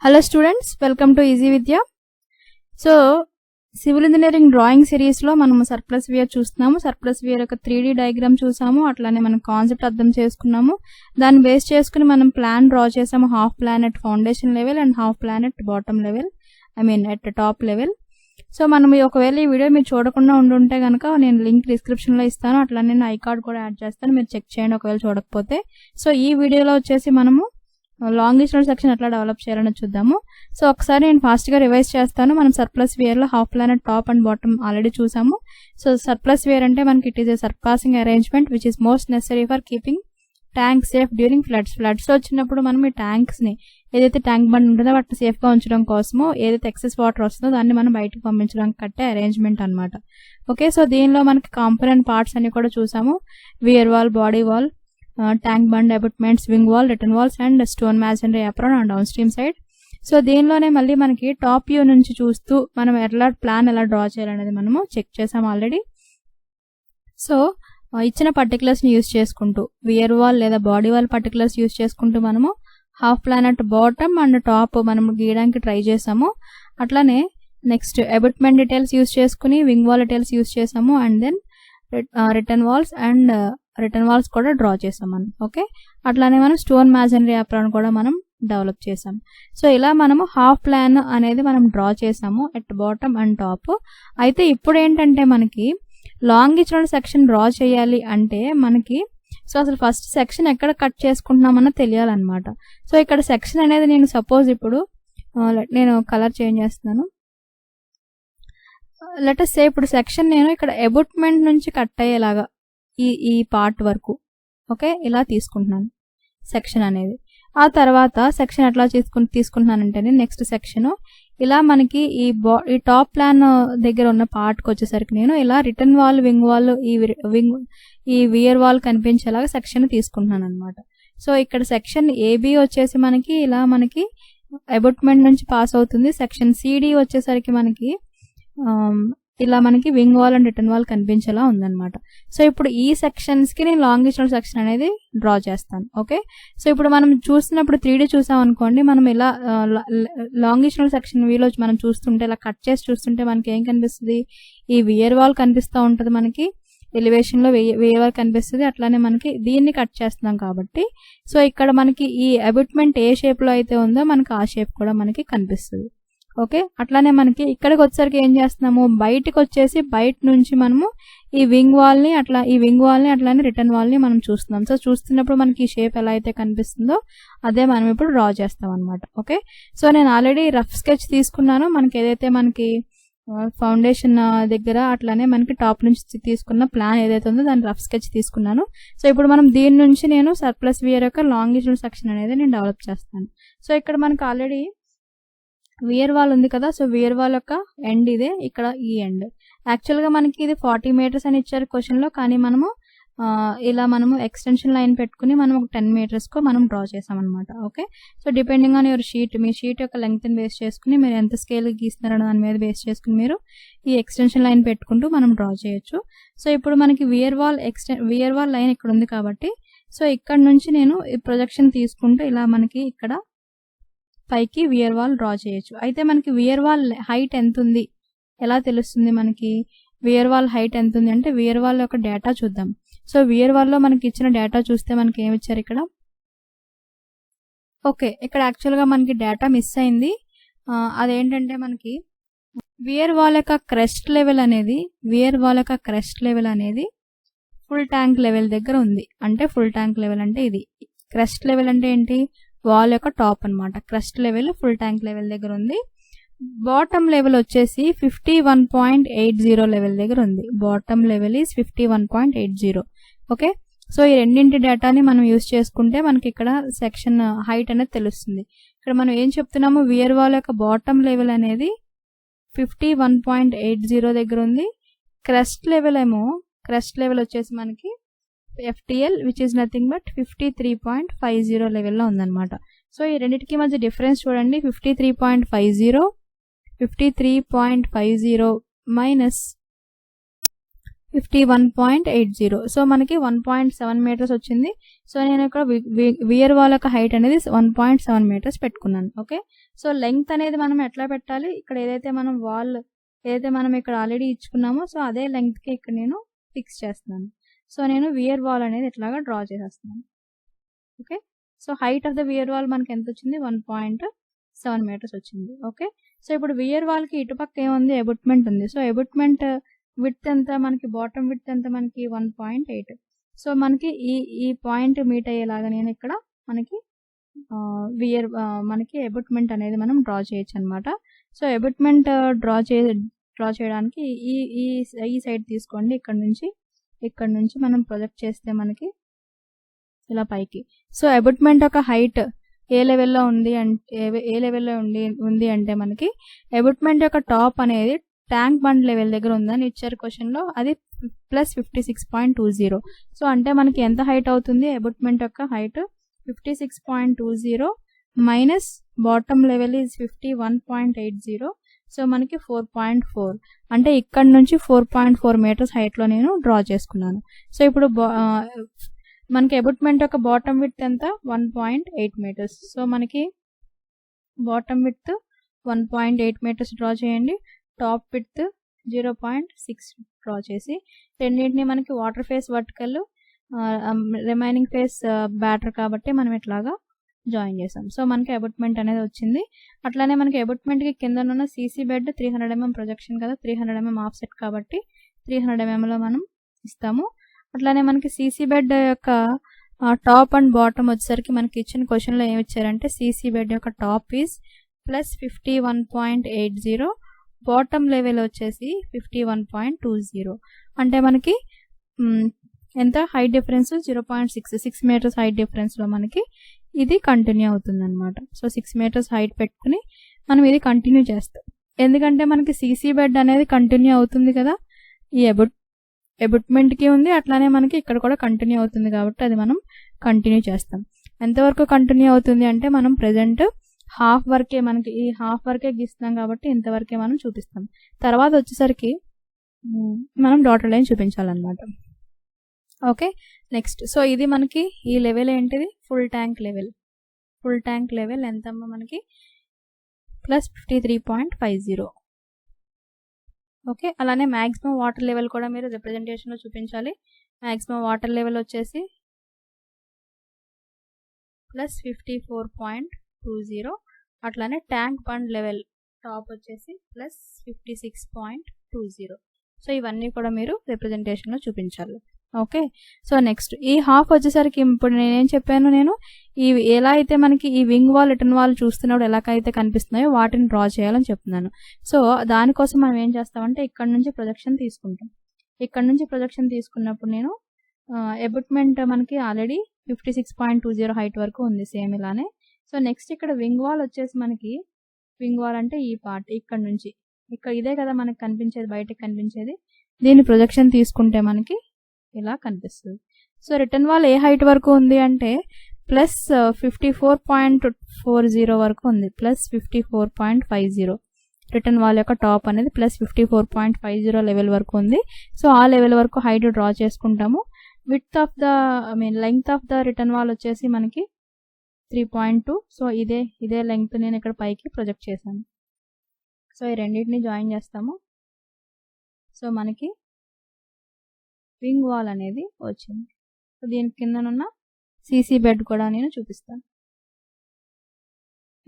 Hello students, welcome to easy Vidya. So civil engineering drawing సిరీస్లో మనము surplus we're చూస్తున్నాము. Surplus we're యొక్క 3D diagram చూసాము, అట్లానే మనం కాన్సెప్ట్ అర్థం చేసుకున్నాము. దాన్ని బేస్ చేసుకుని మనం ప్లాన్ డ్రా చేసాము. Half plan at foundation level and half plan at bottom level, at top level. So మనం ఒకవేళ ఈ వీడియో మీరు చూడకుండా ఉండుంటే కనుక నేను లింక్ డిస్క్రిప్షన్లో ఇస్తాను, అట్లానే నేను ఐ కార్డ్ కూడా యాడ్ చేస్తాను, మీరు చెక్ చేయండి ఒకవేళ చూడకపోతే. సో ఈ వీడియోలో వచ్చేసి మనము లాంగిట్యూడ్ సెక్షన్ ఎట్లా డెవలప్ చేయాలని చూద్దాము. సో ఒకసారి నేను ఫాస్ట్గా రివైజ్ చేస్తాను. మనం సర్ప్లస్ వేర్లో half plan top and bottom already చూసాము. సో సర్ప్లస్ వేర్ అంటే మనకి it is a surpassing arrangement which is most necessary for keeping tank safe during floods వచ్చినప్పుడు మనం ఈ ట్యాంక్స్ని ఏదైతే ట్యాంక్ బండ్ ఉంటుందో వాటిని సేఫ్గా ఉంచడం కోసము ఏదైతే ఎక్సెస్ వాటర్ వస్తుందో దాన్ని మనం బయటకు పంపించడానికి కట్టే అరేంజ్మెంట్ అనమాట. ఓకే, సో దీనిలో మనకి కాంపోనెంట్ పార్ట్స్ అన్ని కూడా చూసాము. Weir wall, body wall, tank bund, abutments, wing wall, return walls and stone masonry apron and down stream side. So దీనిలోనే మళ్ళీ మనకి టాప్ వ్యూ నుంచి చూస్తూ మనం ప్లాన్ ఎలా డ్రా చేయాలనేది మనము చెక్ చేసాం ఆల్రెడీ. సో ఇచ్చిన పర్టికులర్స్ని యూజ్ చేసుకుంటూ వియర్ వాల్ లేదా బాడీ వాల్ పర్టికులర్స్ యూజ్ చేసుకుంటూ మనము half plan at bottom and top మనం గీయడానికి ట్రై చేసాము. అట్లానే నెక్స్ట్ అబట్మెంట్ డీటెయిల్స్ యూజ్ చేసుకుని వింగ్ వాల్ డీటెయిల్స్ యూజ్ చేసాము అండ్ దెన్ రిటర్న్ వాల్స్ కూడా డ్రా చేసాం మనం. ఓకే, అట్లానే మనం స్టోన్ మ్యాసనరీ అప్రాన్ కూడా మనం డెవలప్ చేసాం. సో ఇలా మనము హాఫ్ ప్లాన్ అనేది మనం డ్రా చేసాము ఎట్ బాటమ్ అండ్ టాప్. అయితే ఇప్పుడు ఏంటంటే మనకి లాంగిట్యూడ్ సెక్షన్ డ్రా చేయాలి అంటే మనకి సో అసలు ఫస్ట్ సెక్షన్ ఎక్కడ కట్ చేసుకుంటున్నామన్నో తెలియాలన్నమాట. సో ఇక్కడ సెక్షన్ అనేది నేను సపోజ్ ఇప్పుడు నేను కలర్ చేంజ్ చేస్తున్నాను. లెటస్ సే ఇప్పుడు సెక్షన్ నేను ఇక్కడ అబట్మెంట్ నుంచి కట్ అయ్యేలాగా ఈ పార్ట్ వరకు ఓకే ఇలా తీసుకుంటున్నాను సెక్షన్ అనేది. ఆ తర్వాత సెక్షన్ ఎట్లా తీసుకుంటున్నానంటే నెక్స్ట్ సెక్షన్ ఇలా మనకి ఈ టాప్ ప్లాన్ దగ్గర ఉన్న పార్ట్కి వచ్చేసరికి నేను ఇలా రిటర్న్ వాల్, వింగ్ వాల్, ఈ వియర్ వాల్ కనిపించేలాగా సెక్షన్ తీసుకుంటున్నాను అనమాట. సో ఇక్కడ సెక్షన్ ఏబి వచ్చేసి మనకి ఇలా మనకి అబట్మెంట్ నుంచి పాస్ అవుతుంది. సెక్షన్ సిడి వచ్చేసరికి మనకి ఇలా మనకి wing wall and return valve కనిపించేలా ఉందన్నమాట. సో ఇప్పుడు ఈ సెక్షన్స్కి నేను లాంగిట్యూడ్ సెక్షన్ అనేది డ్రా చేస్తాను. ఓకే, సో ఇప్పుడు మనం చూస్తున్నప్పుడు 3D చూసాం అనుకోండి, మనం ఇలా లాంగిట్యూడ్ సెక్షన్ వ్యూలో మనం చూస్తుంటే ఇలా కట్ చేసి చూస్తుంటే మనకి ఏం కనిపిస్తుంది, ఈ వియర్ వాల్ కనిపిస్తూ ఉంటుంది, మనకి ఎలివేషన్లో వియర్ వాల్ కనిపిస్తుంది. అట్లానే మనకి దీన్ని కట్ చేస్తున్నాం కాబట్టి సో ఇక్కడ మనకి ఈ అబట్మెంట్ ఏ షేప్లో అయితే ఉందో మనకి ఆ షేప్ కూడా మనకి కనిపిస్తుంది. ఓకే, అట్లానే మనకి ఇక్కడికి వచ్చేసరికి ఏం చేస్తున్నాము, బయటకు వచ్చేసి బయట నుంచి మనము ఈ వింగ్ వాల్ని అట్లానే రిటర్న్ వాల్ని మనం చూస్తున్నాం. సో చూస్తున్నప్పుడు మనకి ఈ షేప్ ఎలా అయితే కనిపిస్తుందో అదే మనం ఇప్పుడు డ్రా చేస్తాం అనమాట. ఓకే, సో నేను ఆల్రెడీ రఫ్ స్కెచ్ తీసుకున్నాను. మనకి ఏదైతే మనకి ఫౌండేషన్ దగ్గర అట్లానే మనకి టాప్ నుంచి తీసుకున్న ప్లాన్ ఏదైతే ఉందో దాని రఫ్ స్కెచ్ తీసుకున్నాను. సో ఇప్పుడు మనం దీని నుంచి నేను సర్ప్లస్ వియర్ యొక్క లాంగిట్యూడ్ సెక్షన్ అనేది నేను డెవలప్ చేస్తాను. సో ఇక్కడ మనకి ఆల్రెడీ వియర్ వాల్ ఉంది కదా, సో వియర్ వాల్ యొక్క ఎండ్ ఇదే, ఇక్కడ ఈ ఎండ్. యాక్చువల్గా మనకి ఇది 40 మీటర్స్ అని ఇచ్చారు క్వశ్చన్లో, కానీ మనము ఇలా మనము ఎక్స్టెన్షన్ లైన్ పెట్టుకుని మనం ఒక 10 మీటర్స్కు మనం డ్రా చేసామన్నమాట. Okay, so depending on your me sheet యొక్క లెంగ్త్ని బేస్ చేసుకుని మీరు ఎంత స్కేల్ గీస్తున్నారో దాని మీద బేస్ చేసుకుని మీరు ఈ ఎక్స్టెన్షన్ లైన్ పెట్టుకుంటూ మనం డ్రా చేయొచ్చు. సో ఇప్పుడు మనకి వియర్ వాల్ లైన్ ఇక్కడ ఉంది కాబట్టి సో ఇక్కడ నుంచి నేను ఈ ప్రొజెక్షన్ తీసుకుంటూ ఇలా మనకి ఇక్కడ పైకి వియర్ వాల్ డ్రా చేయొచ్చు. అయితే మనకి వియర్ వాల్ హైట్ ఎంత ఉంది ఎలా తెలుస్తుంది, మనకి వియర్ వాల్ హైట్ ఎంత ఉంది అంటే వియర్ వాల్ యొక్క డేటా చూద్దాం. సో వియర్ వాల్లో మనకి ఇచ్చిన డేటా చూస్తే మనకి ఏమి ఇచ్చారు ఇక్కడ. ఓకే, ఇక్కడ యాక్చువల్గా మనకి డేటా మిస్ అయింది. అదేంటంటే మనకి వియర్ వాల్ యొక్క క్రెస్ట్ లెవెల్ అనేది ఫుల్ ట్యాంక్ లెవెల్ దగ్గర ఉంది. అంటే ఫుల్ ట్యాంక్ లెవెల్ అంటే ఇది, క్రెస్ట్ లెవెల్ అంటే ఏంటి, వాల్ యొక్క టాప్ అనమాట. Crest level full tank level దగ్గర ఉంది. బాటమ్ లెవెల్ వచ్చేసి 51.80 లెవెల్ దగ్గర ఉంది. Bottom level is 51.80. Okay, so ఈ రెండింటి డేటాని మనం యూజ్ చేసుకుంటే మనకి ఇక్కడ సెక్షన్ హైట్ అనేది తెలుస్తుంది. ఇక్కడ మనం ఏం చెప్తున్నాము, వియర్ వాల్ యొక్క బాటమ్ లెవెల్ అనేది 51.80 దగ్గర ఉంది. క్రెస్ట్ లెవెల్ వచ్చేసి మనకి FTL which is nothing but 53.50 లెవెల్లో ఉందన్నమాట. సో ఈ రెండింటికి మధ్య డిఫరెన్స్ చూడండి, 53.50 మైనస్ 51.80. సో మనకి 1.7 మీటర్స్ వచ్చింది. సో నేను ఇక్కడ వియర్ వాల్ యొక్క హైట్ అనేది 1.7 మీటర్స్ పెట్టుకున్నాను. ఓకే, సో లెంగ్త్ అనేది మనం ఎట్లా పెట్టాలి, ఇక్కడ ఏదైతే మనం వాల్ ఏదైతే మనం ఇక్కడ ఆల్రెడీ ఇచ్చుకున్నామో సో అదే లెంగ్త్కి ఇక్కడ నేను ఫిక్స్ చేస్తున్నాను. సో నేను వియర్ వాల్ అనేది ఇట్లాగా డ్రా చేసేస్తున్నాను. Okay, so height of the weir wall మనకి ఎంత వచ్చింది, 1.7 మీటర్స్ వచ్చింది. ఓకే, సో ఇప్పుడు వియర్ వాల్కి ఇటుపక్క ఏముంది, ఎబుట్మెంట్ ఉంది. సో ఎబుట్మెంట్ విడ్త్ ఎంత మనకి, బాటమ్ విడ్త్ ఎంత మనకి 1.8. సో మనకి ఈ పాయింట్ మీట్ అయ్యేలాగా నేను ఇక్కడ మనకి మనకి ఎబుట్మెంట్ అనేది మనం డ్రా చేయొచ్చు అనమాట. సో ఎబుట్మెంట్ డ్రా చేయడానికి ఈ సైడ్ తీసుకోండి. ఇక్కడ నుంచి మనం ప్రొజెక్ట్ చేస్తే మనకి ఇలా పైకి. సో ఎబుట్మెంట్ యొక్క హైట్ ఏ లెవెల్లో ఉంది అంటే మనకి ఎబుట్మెంట్ యొక్క టాప్ అనేది ట్యాంక్ బండ్ లెవెల్ దగ్గర ఉందని ఇచ్చారు క్వశ్చన్లో, అది +56.20. సో అంటే మనకి ఎంత హైట్ అవుతుంది, ఎబుట్మెంట్ యొక్క height 56.20 minus bottom level is 51.80. So మనకి 4.4 అంటే ఇక్కడ నుంచి 4.4 మీటర్స్ హైట్లో నేను డ్రా చేసుకున్నాను. సో ఇప్పుడు మనకి ఎబుట్మెంట్ యొక్క బాటమ్ విడ్త్ ఎంత, 1.8 మీటర్స్. సో మనకి బాటమ్ విడ్త్ 1.8 మీటర్స్ డ్రా చేయండి. టాప్ విడ్త్ 0.6 డ్రా చేసి రెండింటిని మనకి water face vertical, remaining face batter కాబట్టి మనం ఇట్లాగా జాయిన్ చేసాం. సో మనకి ఎబుట్మెంట్ అనేది వచ్చింది. అట్లానే మనకి ఎబుట్మెంట్కి కింద ఉన్న సీసీ బెడ్ 300 mm ప్రొజెక్షన్ కదా, 300 mm ఆఫ్సెట్ కాబట్టి 300 mmలో మనం ఇస్తాము. అట్లానే మనకి సీసీ బెడ్ యొక్క టాప్ అండ్ బాటమ్ వచ్చేసరికి మనకి ఇచ్చిన క్వశ్చన్లో ఏమి ఇచ్చారంటే సీసీ బెడ్ యొక్క టాప్ ఈజ్ +51.80, బాటమ్ లెవెల్ వచ్చేసి 51.20. అంటే మనకి ఎంత హైట్ డిఫరెన్స్, 0.6 మీటర్స్ హైట్ డిఫరెన్స్లో మనకి ఇది కంటిన్యూ అవుతుంది అనమాట. సో 6 మీటర్స్ హైట్ పెట్టుకుని మనం ఇది కంటిన్యూ చేస్తాం. ఎందుకంటే మనకి సీసీ బెడ్ అనేది కంటిన్యూ అవుతుంది కదా, ఈ ఎబుట్మెంట్కి ఉంది, అట్లానే మనకి ఇక్కడ కూడా కంటిన్యూ అవుతుంది కాబట్టి అది మనం కంటిన్యూ చేస్తాం. ఎంతవరకు కంటిన్యూ అవుతుంది అంటే మనం ప్రెజెంట్ హాఫ్ వరకే, మనకి ఈ హాఫ్ వరకే గీస్తున్నాం కాబట్టి ఇంతవరకే మనం చూపిస్తాం. తర్వాత వచ్చేసరికి మనం డాటెడ్ లైన్ చూపించాలన్నమాట. ఓకే, నెక్స్ట్ సో ఇది మనకి ఈ లెవెల్ ఏంటిది, ఫుల్ ట్యాంక్ లెవెల్ ఎంతమ్మా మనకి +53.50. ఓకే, అలానే మ్యాక్సిమం వాటర్ లెవెల్ కూడా మీరు రిప్రజెంటేషన్లో చూపించాలి. మ్యాక్సిమం వాటర్ లెవెల్ వచ్చేసి +54.20. అట్లానే ట్యాంక్ బండ్ లెవెల్ టాప్ వచ్చేసి +56.20. సో ఇవన్నీ కూడా మీరు రిప్రజెంటేషన్లో చూపించాలి. ఓకే, సో నెక్స్ట్ ఈ హాఫ్ వచ్చేసరికి ఇప్పుడు నేనేం చెప్పాను, నేను ఈ ఎలా అయితే మనకి ఈ వింగ్ వాల్ రిటర్న్ వాల్ చూస్తున్నప్పుడు ఎలాగైతే కనిపిస్తున్నాయో వాటిని డ్రా చేయాలని చెప్తున్నాను. సో దానికోసం మనం ఏం చేస్తామంటే ఇక్కడ నుంచి ప్రొజెక్షన్ తీసుకుంటాం. ఇక్కడ నుంచి ప్రొజెక్షన్ తీసుకున్నప్పుడు నేను ఎబుట్మెంట్ మనకి ఆల్రెడీ 56.20 హైట్ వరకు ఉంది సేమ్ ఇలానే. సో నెక్స్ట్ ఇక్కడ వింగ్ వాల్ వచ్చేసి మనకి, వింగ్ వాల్ అంటే ఈ పార్ట్ ఇక్కడ నుంచి ఇక్కడ ఇదే కదా మనకి కనిపించేది, బయటకు కనిపించేది. దీని ప్రొజెక్షన్ తీసుకుంటే మనకి ఇలా కనిపిస్తుంది. సో రిటర్న్ వాల్ ఏ హైట్ వరకు ఉంది అంటే +54.40 వరకు ఉంది, +54.50. రిటర్న్ వాల్ యొక్క టాప్ అనేది +54.50 లెవెల్ వరకు ఉంది. సో ఆ లెవెల్ వరకు హైట్ డ్రా చేసుకుంటాము. Width of the length of the return valve వచ్చేసి మనకి 3.2. సో ఇదే లెంగ్త్ నేను ఇక్కడ పైకి ప్రొజెక్ట్ చేశాను. సో ఈ రెండింటిని జాయిన్ చేస్తాము. సో మనకి వింగ్ వాల్ అనేది వచ్చింది. సో దీని కిందనున్న సీసీ బెడ్ కూడా నేను చూపిస్తాను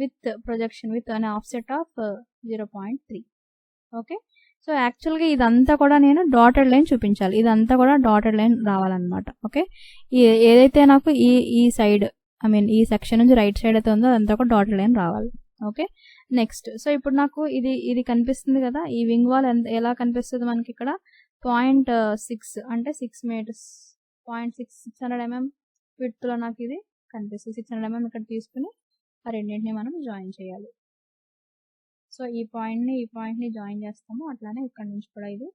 with projection with an offset of 0.3. Okay, so యాక్చువల్గా ఇదంతా కూడా నేను డాటెడ్ లైన్ చూపించాలి, ఇదంతా కూడా డాటెడ్ లైన్ రావాలన్నమాట. ఓకే, ఏదైతే నాకు ఈ సైడ్ ఈ సెక్షన్ నుంచి రైట్ సైడ్ అయితే ఉందో అదంతా కూడా డాటెడ్ లైన్ రావాలి. ఓకే, నెక్స్ట్ సో ఇప్పుడు నాకు ఇది కనిపిస్తుంది కదా, ఈ వింగ్ వాల్ ఎలా కనిపిస్తుంది మనకి ఇక్కడ 0.6 అంటే 6 మీటర్స్ 600 mm విడ్త్లో నాకు ఇది కనిపిస్తుంది. 600 mm ఇక్కడ తీసుకుని ఆ రెండింటిని మనం జాయిన్ చేయాలి. సో ఈ పాయింట్ని జాయిన్ చేస్తాము. అట్లానే ఇక్కడ నుంచి కూడా ఇది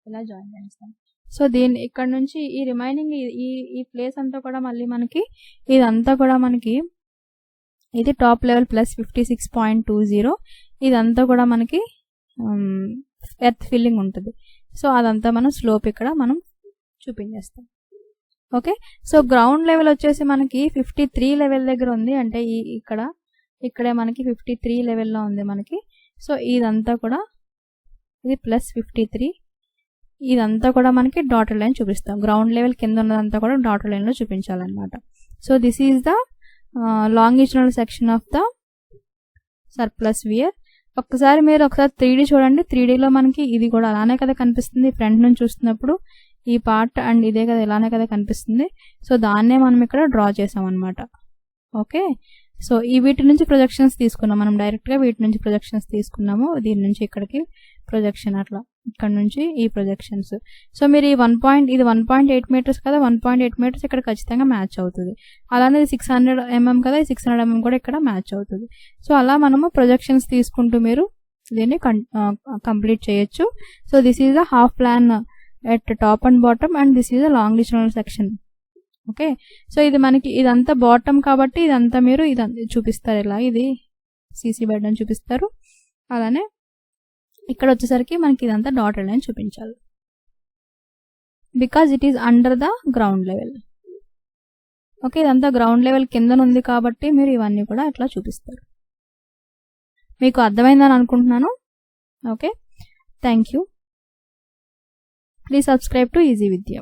ఇలా జాయిన్ చేస్తాము. సో ఇక్కడ నుంచి ఈ రిమైనింగ్ ఈ ప్లేస్ అంతా కూడా మళ్ళీ మనకి ఇదంతా కూడా మనకి ఇది టాప్ లెవెల్ +56.20. ఇదంతా కూడా మనకి ఎర్త్ ఫిల్లింగ్ ఉంటుంది. సో అదంతా మనం స్లోప్ ఇక్కడ మనం చూపించేస్తాం. ఓకే, సో గ్రౌండ్ లెవెల్ వచ్చేసి మనకి 53 లెవెల్ దగ్గర ఉంది, అంటే ఇక్కడే మనకి 53 లెవెల్లో ఉంది మనకి. సో ఇదంతా కూడా ఇది +53, ఇదంతా కూడా మనకి డాటెడ్ లైన్ చూపిస్తాం. గ్రౌండ్ లెవెల్ కింద ఉన్నదంతా కూడా డాటెడ్ లైన్లో చూపించాలన్నమాట. So this is the longitudinal section of the surplus weir. ఒకసారి 3D చూడండి. 3Dలో మనకి ఇది కూడా అలానే కదా కనిపిస్తుంది. ఫ్రంట్ నుంచి చూస్తున్నప్పుడు ఈ పార్ట్ అండ్ ఇదే కదా ఇలానే కదా కనిపిస్తుంది. సో దాన్నే మనం ఇక్కడ డ్రా చేసాం అనమాట. ఓకే, సో వీటి నుంచి ప్రొజెక్షన్స్ తీసుకున్నాం మనం, డైరెక్ట్గా వీటి నుంచి ప్రొజెక్షన్స్ తీసుకున్నాము. దీని నుంచి ఇక్కడికి ప్రొజెక్షన్, అట్లా ఇక్కడ నుంచి ఈ ప్రొజెక్షన్స్. సో మీరు ఈ 1.8 మీటర్స్ కదా, 1.8 మీటర్స్ ఇక్కడ ఖచ్చితంగా మ్యాచ్ అవుతుంది. అలానే 600 mm కదా, 600 mm కూడా ఇక్కడ మ్యాచ్ అవుతుంది. సో అలా మనము ప్రొజెక్షన్స్ తీసుకుంటూ మీరు దీన్ని కంప్లీట్ చేయొచ్చు. So this is the half plan at top and bottom and this is the longitudinal section. Okay, so ఇది మనకి ఇదంతా బాటమ్ కాబట్టి ఇదంతా మీరు ఇదంతా చూపిస్తారు, ఇలా ఇది సీసీ బెడ్ అని చూపిస్తారు. అలానే ఇక్కడ వచ్చేసరికి మనకి ఇదంతా డాటెడ్ లైన్ చూపించాలి, because it is under the ground level. Okay, ఇదంతా గ్రౌండ్ లెవెల్ కింద ఉంది కాబట్టి మీరు ఇవన్నీ కూడా ఇట్లా చూపిస్తారు. మీకు అర్థమైందని అనుకుంటున్నాను. Okay, thank you. Please subscribe to easy Vidya.